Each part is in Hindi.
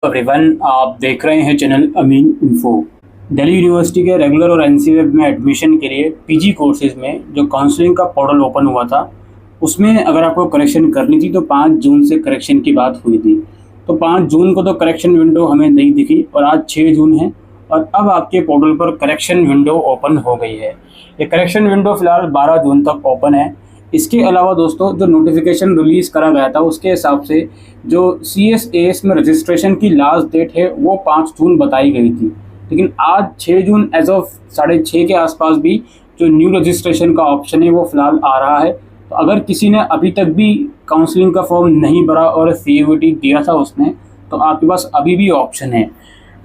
एवरीवन, आप देख रहे हैं चैनल अमीन इन्फो। दिल्ली यूनिवर्सिटी के रेगुलर और एनसीवेब में एडमिशन के लिए पीजी कोर्सेज में जो काउंसलिंग का पोर्टल ओपन हुआ था, उसमें अगर आपको करेक्शन करनी थी तो 5 जून से करेक्शन की बात हुई थी। तो 5 जून को तो करेक्शन विंडो हमें नहीं दिखी और आज 6 जून है और अब आपके पोर्टल पर करेक्शन विंडो ओपन हो गई है। ये करेक्शन विंडो फिलहाल 12 जून तक ओपन है। इसके अलावा दोस्तों, जो नोटिफिकेशन रिलीज़ करा गया था उसके हिसाब से जो CSAS में रजिस्ट्रेशन की लास्ट डेट है वो 5 जून बताई गई थी, लेकिन आज 6 जून एज ऑफ 6:30 के आसपास भी जो न्यू रजिस्ट्रेशन का ऑप्शन है वो फिलहाल आ रहा है। तो अगर किसी ने अभी तक भी काउंसलिंग का फॉर्म नहीं भरा और CUET दिया था उसने, तो आपके पास अभी भी ऑप्शन है।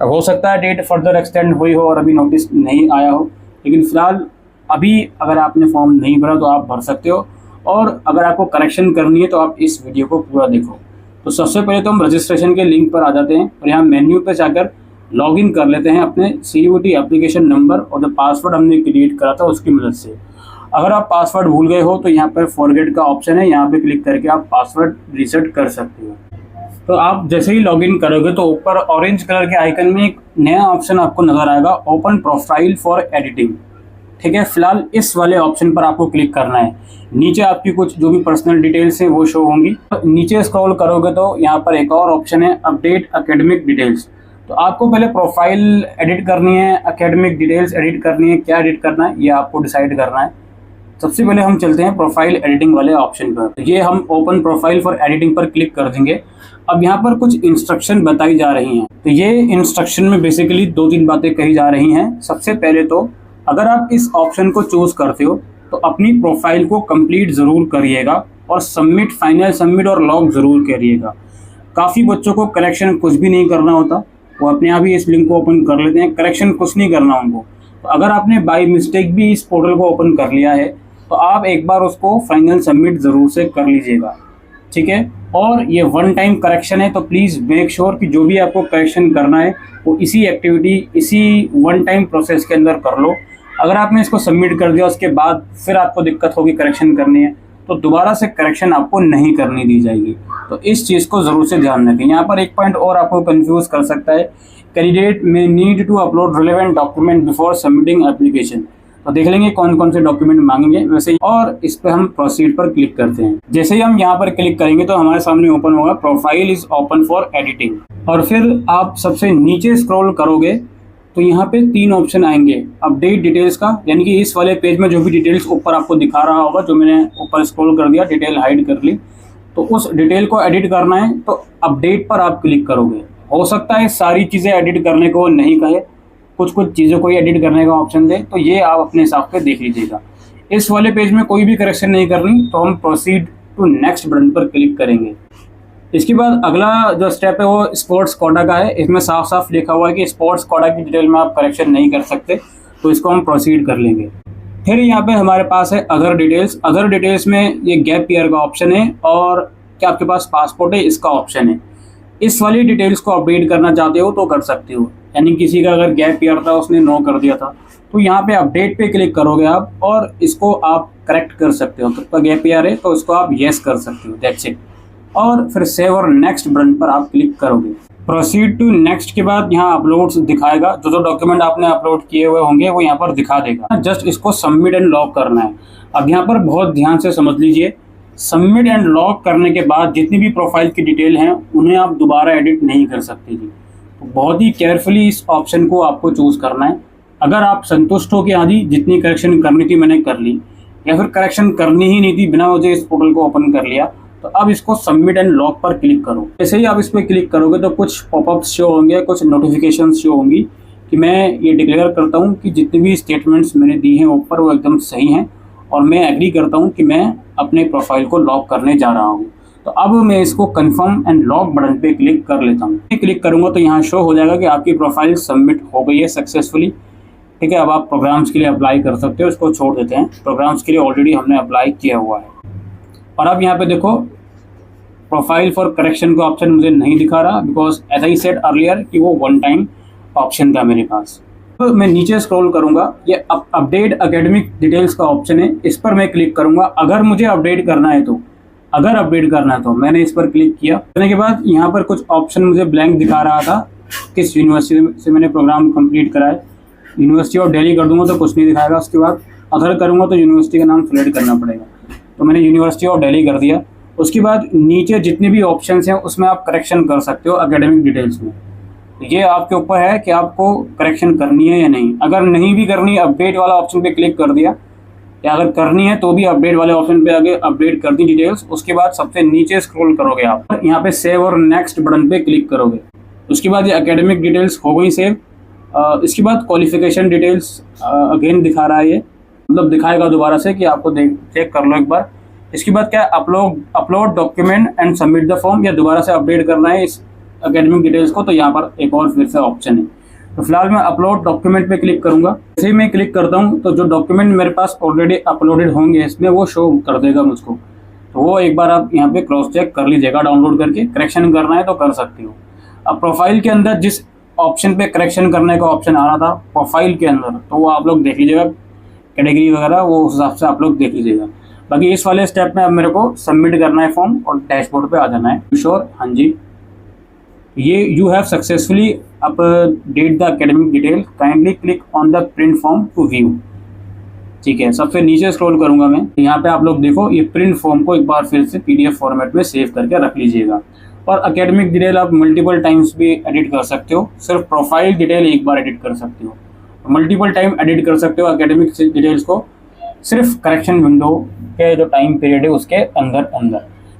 हो सकता है डेट फर्दर एक्सटेंड हुई हो और अभी नोटिस नहीं आया हो, लेकिन फ़िलहाल अभी अगर आपने फॉर्म नहीं भरा तो आप भर सकते हो। और अगर आपको करेक्शन करनी है तो आप इस वीडियो को पूरा देखो। तो सबसे पहले तो हम रजिस्ट्रेशन के लिंक पर आ जाते हैं और यहाँ मेन्यू पे जाकर लॉगिन कर लेते हैं अपने CUET एप्लीकेशन नंबर और जो पासवर्ड हमने क्रिएट करा था उसकी मदद से। अगर आप पासवर्ड भूल गए हो तो यहाँ पर फॉरगेट का ऑप्शन है, यहाँ पे क्लिक करके आप पासवर्ड रीसेट कर सकते हो। तो आप जैसे ही लॉगिन करोगे तो ऊपर ऑरेंज कलर के आइकन में एक नया ऑप्शन आपको नजर आएगा, ओपन प्रोफाइल फॉर एडिटिंग। ठीक है, फिलहाल इस वाले ऑप्शन पर आपको क्लिक करना है। नीचे आपकी कुछ जो भी पर्सनल डिटेल्स हैं वो शो होंगी। तो नीचे स्क्रॉल करोगे तो यहाँ पर एक और ऑप्शन है, अपडेट एकेडमिक डिटेल्स। तो आपको पहले प्रोफाइल एडिट करनी है, एकेडमिक डिटेल्स एडिट करनी है, क्या एडिट करना है ये आपको डिसाइड करना है। सबसे पहले हम चलते हैं प्रोफाइल एडिटिंग वाले ऑप्शन पर। तो ये हम ओपन प्रोफाइल फॉर एडिटिंग पर क्लिक कर देंगे। अब यहाँ पर कुछ इंस्ट्रक्शन बताई जा रही हैं। तो ये इंस्ट्रक्शन में बेसिकली 2-3 बातें कही जा रही हैं। सबसे पहले तो अगर आप इस ऑप्शन को चूज करते हो तो अपनी प्रोफाइल को कंप्लीट ज़रूर करिएगा और सबमिट, फाइनल सबमिट और लॉग ज़रूर करिएगा। काफ़ी बच्चों को करेक्शन कुछ भी नहीं करना होता, वो अपने आप ही इस लिंक को ओपन कर लेते हैं, करेक्शन कुछ नहीं करना उनको। तो अगर आपने बाय मिस्टेक भी इस पोर्टल को ओपन कर लिया है तो आप एक बार उसको फाइनल सबमिट ज़रूर से कर लीजिएगा। ठीक है, और ये 1 टाइम करेक्शन है, तो प्लीज़ मेक श्योर कि जो भी आपको करेक्शन करना है वो इसी एक्टिविटी, इसी 1 टाइम प्रोसेस के अंदर कर लो। अगर आपने इसको सबमिट कर दिया उसके बाद फिर आपको दिक्कत होगी करेक्शन करनी है तो दोबारा से करेक्शन आपको नहीं करनी दी जाएगी। तो इस चीज़ को ज़रूर से ध्यान रखें। यहाँ पर एक पॉइंट और आपको कंफ्यूज कर सकता है, कैंडिडेट में need to upload relevant document before submitting application. तो देख लेंगे कौन कौन से डॉक्यूमेंट मांगेंगे वैसे ही, और इस पर हम प्रोसीड पर क्लिक करते हैं। जैसे ही हम यहाँ पर क्लिक करेंगे तो हमारे सामने ओपन होगा profile is open for editing. और फिर आप सबसे नीचे स्क्रॉल करोगे तो यहाँ पे 3 ऑप्शन आएंगे, अपडेट डिटेल्स का, यानी कि इस वाले पेज में जो भी डिटेल्स ऊपर आपको दिखा रहा होगा, जो मैंने ऊपर स्क्रॉल कर दिया, डिटेल हाइड कर ली, तो उस डिटेल को एडिट करना है तो अपडेट पर आप क्लिक करोगे। हो सकता है सारी चीज़ें एडिट करने को नहीं कहे, कुछ चीज़ों को ही एडिट करने का ऑप्शन दे, तो ये आप अपने हिसाब से देख लीजिएगा। इस वाले पेज में कोई भी करेक्शन नहीं करनी तो हम प्रोसीड टू नेक्स्ट बटन पर क्लिक करेंगे। इसके बाद अगला जो स्टेप है वो स्पोर्ट्स कोटा का है। इसमें साफ साफ लिखा हुआ है कि स्पोर्ट्स कोटा की डिटेल में आप करेक्शन नहीं कर सकते, तो इसको हम प्रोसीड कर लेंगे। फिर यहाँ पे हमारे पास है अदर डिटेल्स। अदर डिटेल्स में ये गैप ईयर का ऑप्शन है और क्या आपके पास पासपोर्ट है इसका ऑप्शन है। इस वाली डिटेल्स को अपडेट करना चाहते हो तो कर सकते हो, यानी किसी का अगर गैप ईयर था उसने नो कर दिया था तो यहाँ पे अपडेट पे क्लिक करोगे आप और इसको आप करेक्ट कर सकते हो। तो गैप ईयर है तो इसको आप येस कर सकते हो, दैट्स इट। और फिर सेव और नेक्स्ट बटन पर आप क्लिक करोगे। प्रोसीड टू नेक्स्ट के बाद यहाँ अपलोड्स दिखाएगा, जो डॉक्यूमेंट आपने अपलोड किए हुए होंगे वो यहाँ पर दिखा देगा। जस्ट इसको सबमिट एंड लॉक करना है। अब यहाँ पर बहुत ध्यान से समझ लीजिए, सबमिट एंड लॉक करने के बाद जितनी भी प्रोफाइल की डिटेल हैं उन्हें आप दोबारा एडिट नहीं कर सकते जी। तो बहुत ही केयरफुली इस ऑप्शन को आपको चूज़ करना है। अगर आप संतुष्ट हो कि हाँ जी जितनी करेक्शन करनी थी मैंने कर ली, या फिर करेक्शन करनी ही नहीं थी बिना वजह इस पोर्टल को ओपन कर लिया, तो अब इसको सबमिट एंड लॉक पर क्लिक करो। जैसे ही आप इस पर क्लिक करोगे तो कुछ पॉपअप्स शो होंगे, कुछ नोटिफिकेशंस शो होंगी कि मैं ये डिक्लेयर करता हूँ कि जितनी भी स्टेटमेंट्स मैंने दी हैं ऊपर वो एकदम सही हैं और मैं एग्री करता हूँ कि मैं अपने प्रोफाइल को लॉक करने जा रहा हूँ। तो अब मैं इसको कंफर्म एंड लॉक बटन पे क्लिक कर लेता हूँ। क्लिक करूँगा तो यहाँ शो हो जाएगा कि आपकी प्रोफाइल सबमिट हो गई है सक्सेसफुली। ठीक है, अब आप प्रोग्राम्स के लिए अप्लाई कर सकते हो। इसको छोड़ देते हैं, प्रोग्राम्स के लिए ऑलरेडी हमने अप्लाई किया हुआ है। और अब यहाँ पे देखो प्रोफाइल फॉर करेक्शन का ऑप्शन मुझे नहीं दिखा रहा, because as I said earlier कि वो 1 टाइम ऑप्शन था मेरे पास। तो मैं नीचे स्क्रॉल करूँगा, ये अपडेट एकेडमिक डिटेल्स का ऑप्शन है, इस पर मैं क्लिक करूँगा। अगर मुझे अपडेट करना है तो अगर अपडेट करना है तो मैंने इस पर क्लिक किया। करने के बाद यहाँ पर कुछ ऑप्शन मुझे ब्लैंक दिखा रहा था, किस यूनिवर्सिटी से मैंने प्रोग्राम कंप्लीट करा है। यूनिवर्सिटी ऑफ दिल्ली कर दूंगा तो कुछ नहीं दिखाएगा। उसके बाद अगर करूँगा तो यूनिवर्सिटी का नाम सिलेक्ट करना पड़ेगा, तो मैंने यूनिवर्सिटी ऑफ दिल्ली कर दिया। उसके बाद नीचे जितने भी ऑप्शंस हैं उसमें आप करेक्शन कर सकते हो एकेडमिक डिटेल्स में। ये आपके ऊपर है कि आपको करेक्शन करनी है या नहीं। अगर नहीं भी करनी, अपडेट वाला ऑप्शन पे क्लिक कर दिया, या अगर करनी है तो भी अपडेट वाले ऑप्शन पे आगे अपडेट कर दी डिटेल्स। उसके बाद सबसे नीचे स्क्रॉल करोगे आप, यहाँ पे सेव और नेक्स्ट बटन पे क्लिक करोगे। उसके बाद ये एकेडमिक डिटेल्स हो गई सेव। इसके बाद क्वालिफिकेशन डिटेल्स अगेन दिखा रहा है, ये मतलब दिखाएगा दोबारा से कि आपको चेक कर लो एक बार। इसके बाद क्या, upload document and submit the form, या दोबारा से अपडेट करना है इस एकेडमिक डिटेल्स को, तो यहाँ पर एक और फिर से ऑप्शन है। तो फिलहाल मैं अपलोड डॉक्यूमेंट पे क्लिक करूंगा। जैसे ही मैं क्लिक करता हूँ तो जो डॉक्यूमेंट मेरे पास ऑलरेडी अपलोडेड होंगे इसमें वो शो कर देगा मुझको। तो वो एक बार आप यहाँ पे क्रॉस चेक कर लीजिएगा, डाउनलोड करके। करेक्शन करना है तो कर सकते हो। अब प्रोफाइल के अंदर जिस ऑप्शन पे करेक्शन करने का ऑप्शन आ रहा था प्रोफाइल के अंदर, तो वो आप लोग देख लीजिएगा, कैटेगरी वगैरह वो उस हिसाब से आप लोग देख लीजिएगा। बाकी इस वाले स्टेप में अब मेरे को सबमिट करना है फॉर्म और डैशबोर्ड पे आ जाना है। श्योर, हाँ जी, ये you have successfully update the academic detail, kindly click on the print form to view. ठीक है, सबसे नीचे स्क्रॉल करूंगा मैं, यहाँ पे आप लोग देखो ये प्रिंट फॉर्म को एक बार फिर से PDF फॉर्मेट में सेव करके रख लीजिएगा। और एकेडमिक डिटेल आप मल्टीपल टाइम्स भी एडिट कर सकते हो, सिर्फ प्रोफाइल डिटेल एक बार एडिट कर सकते हो, मल्टीपल टाइम एडिट कर सकते हो एकेडमिक डिटेल्स को, सिर्फ करेक्शन विंडो के जो टाइम पीरियड है उसके अंदर।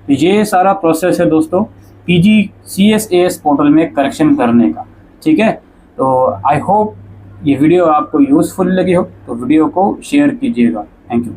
तो ये सारा प्रोसेस है दोस्तों PGCSAS पोर्टल में करेक्शन करने का। ठीक है, तो आई होप ये वीडियो आपको यूज़फुल लगी हो, तो वीडियो को शेयर कीजिएगा। Thank you.